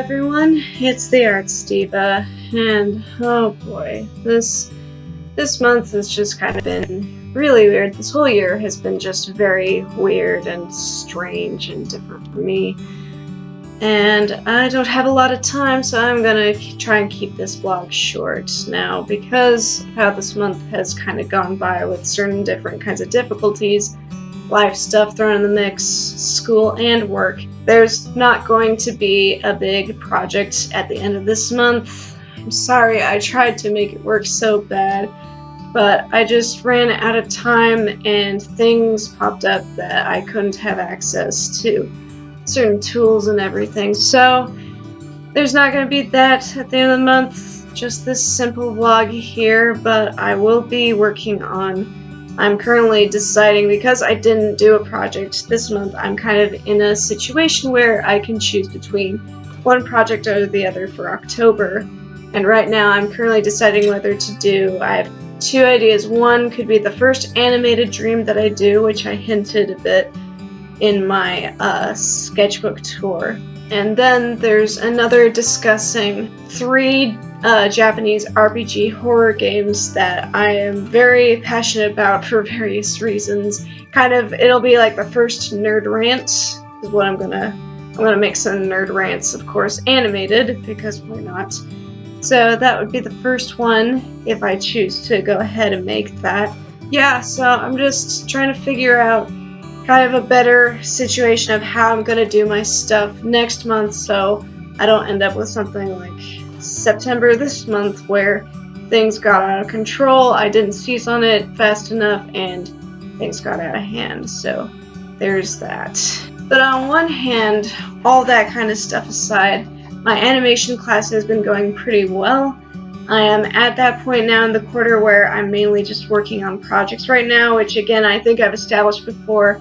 everyone, it's the ArtzDeeva, and oh boy, this month has just kind of been really weird. This whole year has been just very weird and strange and different for me, and I don't have a lot of time, so I'm gonna try and keep this vlog short now because of how this month has kind of gone by with certain different kinds of difficulties, life stuff thrown in the mix, school and work. There's not going to be a big project at the end of this month. I'm sorry, I tried to make it work so bad, but I just ran out of time and things popped up that I couldn't have access to certain tools and everything. So there's not going to be that at the end of the month, just this simple vlog here, but I will be working on. I'm currently deciding, because I didn't do a project this month, I'm kind of in a situation where I can choose between one project or the other for October. And right now I'm currently deciding whether to do, I have two ideas. One could be the first animated dream that I do, which I hinted a bit in my sketchbook tour. And then there's another discussing 3 Japanese RPG horror games that I am very passionate about for various reasons. It'll be like the first nerd rant is what I'm gonna make some nerd rants, of course, animated, because why not? So that would be the first one if I choose to go ahead and make that. Yeah, so I'm just trying to figure out kind of a better situation of how I'm gonna do my stuff next month so I don't end up with something like September this month where things got out of control, I didn't seize on it fast enough, and things got out of hand. So there's that. But on one hand, all that kind of stuff aside, my animation class has been going pretty well. I am at that point now in the quarter where I'm mainly just working on projects right now, which again I think I've established before.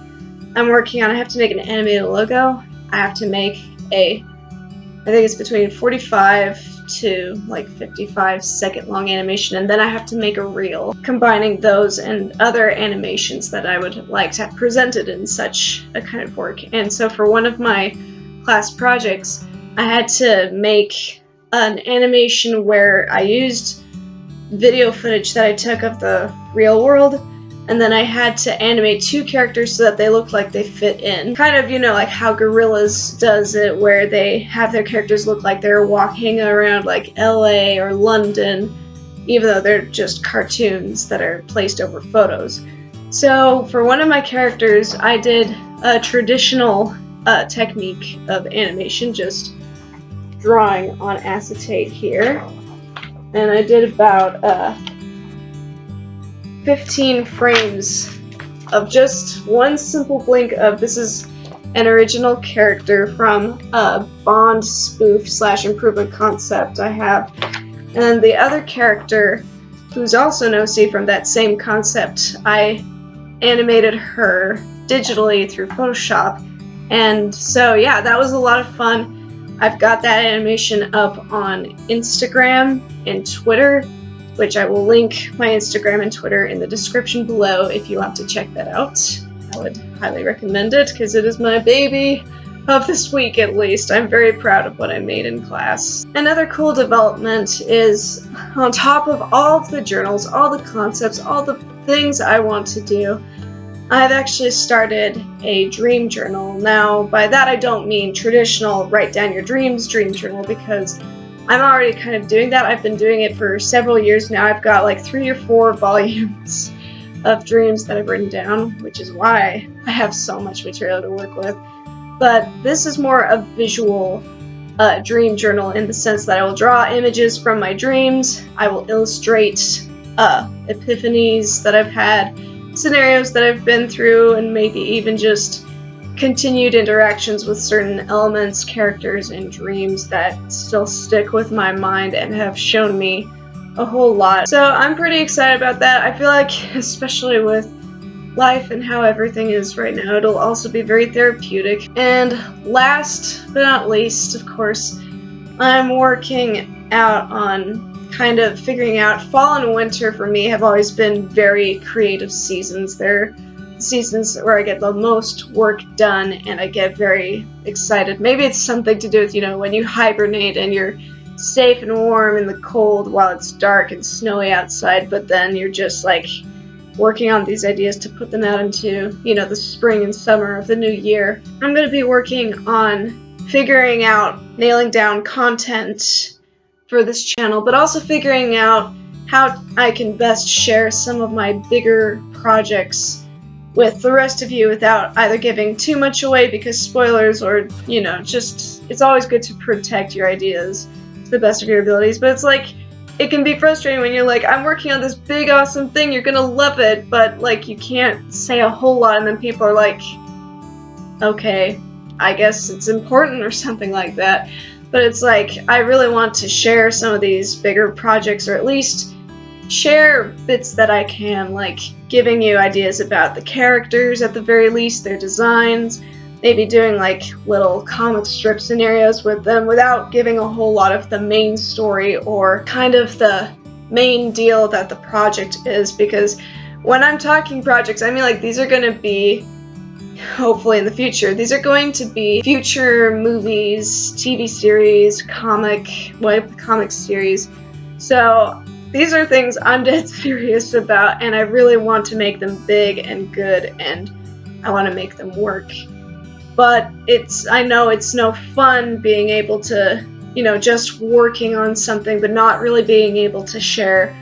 I have to make an animated logo. I have to make I think it's between 45 to like 55 second long animation, and then I have to make a reel combining those and other animations that I would like to have presented in such a kind of work. And so for one of my class projects, I had to make an animation where I used video footage that I took of the real world, and then I had to animate 2 characters so that they look like they fit in. Kind of, like how Gorillaz does it, where they have their characters look like they're walking around like LA or London, even though they're just cartoons that are placed over photos. So for one of my characters, I did a traditional technique of animation, just drawing on acetate here. And I did about 15 frames of just one simple blink of, this is an original character from a Bond spoof / improvement concept I have. And the other character, who's also an OC from that same concept, I animated her digitally through Photoshop. And so yeah, that was a lot of fun. I've got that animation up on Instagram and Twitter, which I will link my Instagram and Twitter in the description below if you want to check that out. I would highly recommend it because it is my baby of this week, at least. I'm very proud of what I made in class. Another cool development is, on top of all of the journals, all the concepts, all the things I want to do, I've actually started a dream journal. Now, by that I don't mean traditional write down your dreams dream journal, because I'm already kind of doing that. I've been doing it for several years now. I've got like 3 or 4 volumes of dreams that I've written down, which is why I have so much material to work with. But this is more a visual dream journal, in the sense that I will draw images from my dreams. I will illustrate epiphanies that I've had, scenarios that I've been through, and maybe even just continued interactions with certain elements, characters, and dreams that still stick with my mind and have shown me a whole lot. So I'm pretty excited about that. I feel like, especially with life and how everything is right now, it'll also be very therapeutic. And last but not least, of course, I'm working out on kind of figuring out, fall and winter for me have always been very creative seasons. They're seasons where I get the most work done and I get very excited. Maybe it's something to do with, when you hibernate and you're safe and warm in the cold while it's dark and snowy outside, but then you're just like working on these ideas to put them out into, the spring and summer of the new year. I'm going to be working on figuring out, nailing down content for this channel, but also figuring out how I can best share some of my bigger projects with the rest of you without either giving too much away because spoilers, or, just, it's always good to protect your ideas to the best of your abilities, but it's like, it can be frustrating when you're like, I'm working on this big awesome thing, you're gonna love it, but like you can't say a whole lot and then people are like, okay, I guess it's important or something like that. But it's like, I really want to share some of these bigger projects, or at least share bits that I can, like giving you ideas about the characters at the very least, their designs, maybe doing like little comic strip scenarios with them without giving a whole lot of the main story or kind of the main deal that the project is, because when I'm talking projects, I mean like these are going to be, hopefully in the future, these are going to be future movies, TV series, comic series. So these are things I'm dead serious about, and I really want to make them big and good, and I want to make them work. But I know it's no fun being able to, just working on something but not really being able to share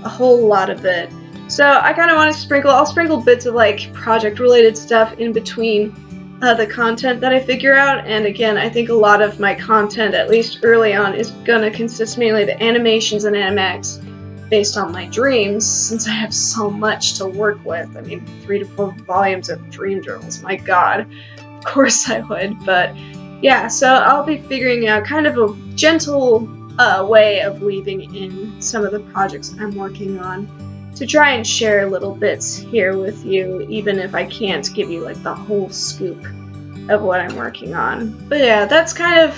a whole lot of it. So I kind of want to I'll sprinkle bits of like project related stuff in between the content that I figure out. And again, I think a lot of my content, at least early on, is going to consist mainly of animations and animatics based on my dreams, since I have so much to work with. I mean, 3 to 4 volumes of dream journals, my god. Of course I would, but yeah, so I'll be figuring out kind of a gentle way of weaving in some of the projects I'm working on to try and share little bits here with you, even if I can't give you like the whole scoop of what I'm working on. But yeah, that's kind of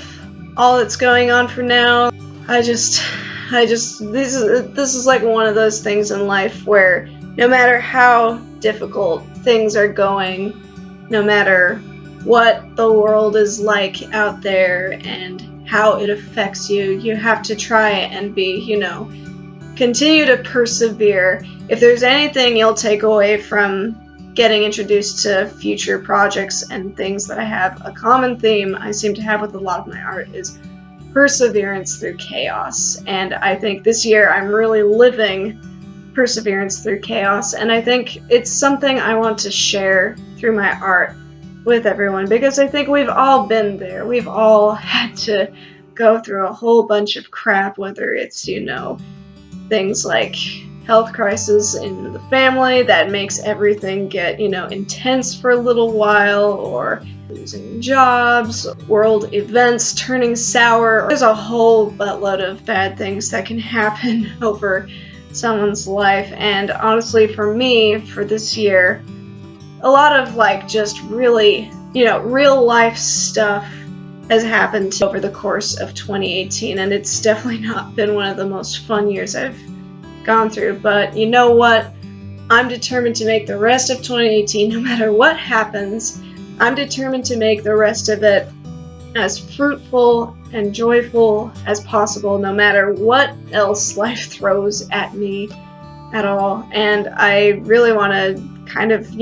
all that's going on for now. This is like one of those things in life where no matter how difficult things are going, no matter what the world is like out there and how it affects you, you have to try and be, continue to persevere. If there's anything you'll take away from getting introduced to future projects and things that I have, a common theme I seem to have with a lot of my art is perseverance through chaos. And I think this year I'm really living perseverance through chaos, and I think it's something I want to share through my art with everyone, because I think we've all been there. We've all had to go through a whole bunch of crap, whether it's, things like health crisis in the family that makes everything get, intense for a little while, or losing jobs, world events turning sour. There's a whole buttload of bad things that can happen over someone's life, and honestly for me, for this year, a lot of like just really, real life stuff has happened over the course of 2018, and it's definitely not been one of the most fun years I've gone through. But you know what? I'm determined to make the rest of 2018, no matter what happens, I'm determined to make the rest of it as fruitful and joyful as possible, no matter what else life throws at me at all. And I really want to kind of,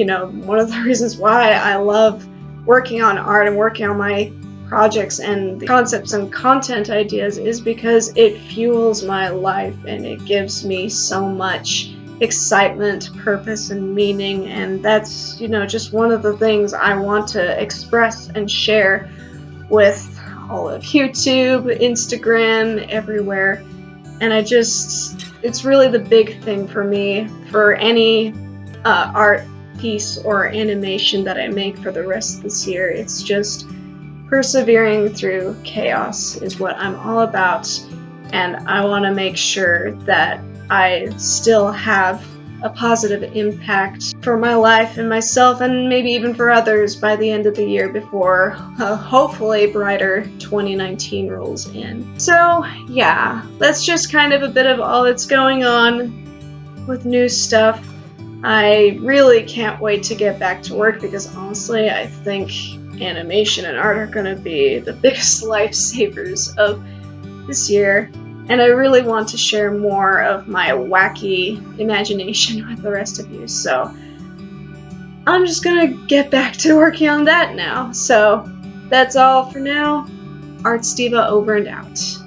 one of the reasons why I love working on art and working on my projects and the concepts and content ideas is because it fuels my life and it gives me so much excitement, purpose, and meaning. And that's, just one of the things I want to express and share with all of YouTube, Instagram, everywhere. And it's really the big thing for me for any art piece or animation that I make for the rest of this year. It's just persevering through chaos is what I'm all about, and I want to make sure that I still have a positive impact for my life and myself, and maybe even for others by the end of the year before hopefully brighter 2019 rolls in. So yeah, that's just kind of a bit of all that's going on with new stuff. I really can't wait to get back to work because honestly, I think animation and art are going to be the biggest lifesavers of this year, and I really want to share more of my wacky imagination with the rest of you, so I'm just gonna get back to working on that now. So that's all for now. ArtzDeeva over and out.